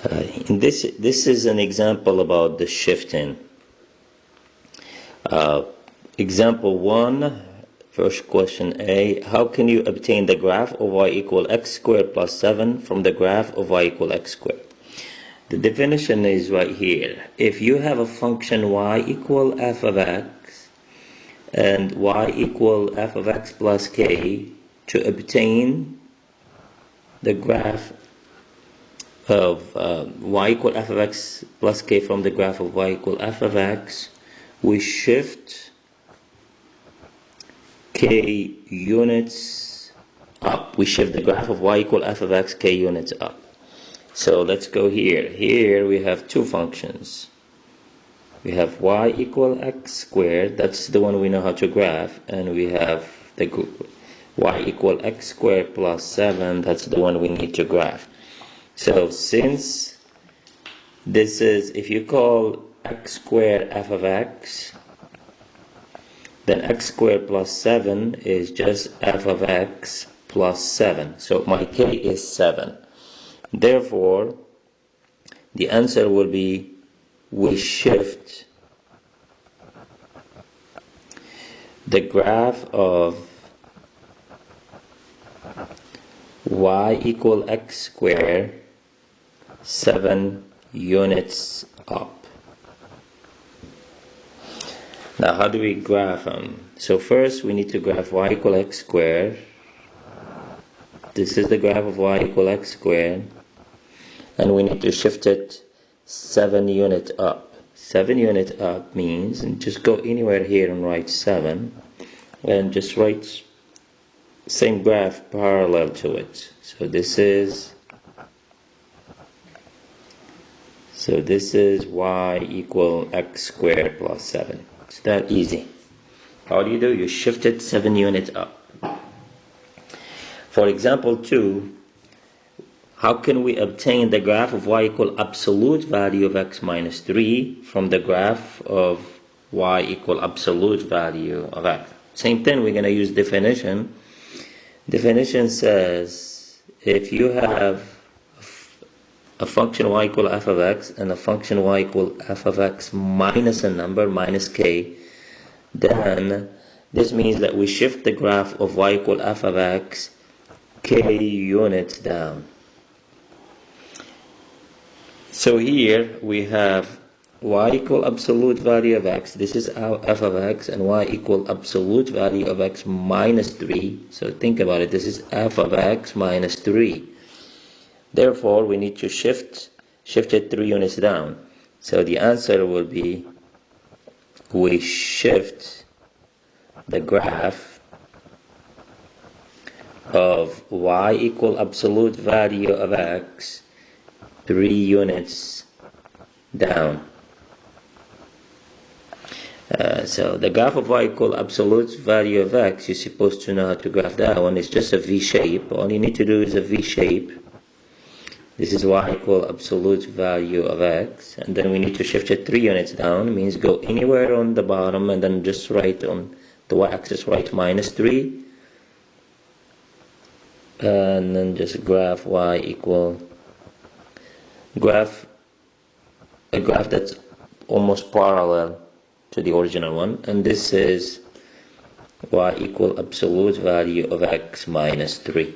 This is an example about the shifting. Example 1, first question A. How can you obtain the graph of y equal x squared plus 7 from the graph of y equal x squared? The definition is right here. If you have a function y equal f of x and y equal f of x plus k, to obtain the graph of y equal f of x plus k from the graph of y equal f of x, we shift k units up. We shift the graph of y equal f of x k units up. So let's go here. Here we have two functions. We have y equal x squared, that's the one we know how to graph, and we have the y equal x squared plus 7, that's the one we need to graph. So since this is, if you call x squared f of x, then x squared plus 7 is just f of x plus 7. So my k is 7. Therefore, the answer will be, we shift the graph of y equal x squared 7 units up. Now how do we graph them? So first we need to graph y equal x squared. This is the graph of y equal x squared, and we need to shift it 7 units up. 7 units up means, and just go anywhere here and write 7, and just write same graph parallel to it. So this is y equal x squared plus 7. It's that easy. How do? You shift it 7 units up. For example 2, how can we obtain the graph of y equal absolute value of x minus 3 from the graph of y equal absolute value of x? Same thing, we're going to use definition. Definition says, if you have a function y equal f of x and a function y equal f of x minus a number, minus k, then this means that we shift the graph of y equal f of x k units down. So here we have y equal absolute value of x, this is our f of x, and y equal absolute value of x minus 3. So think about it, this is f of x minus 3. Therefore we need to shift it 3 units down. So the answer will be, we shift the graph of y equal absolute value of x 3 units down. So the graph of y equal absolute value of x, you're supposed to know how to graph that one. It's just a V shape. All you need to do is a V shape. This is y equal absolute value of x, and then we need to shift it 3 units down. It means go anywhere on the bottom and then just write on the y-axis, write minus 3, and then just graph y equal, graph a graph that's almost parallel to the original one, and this is y equal absolute value of x minus 3.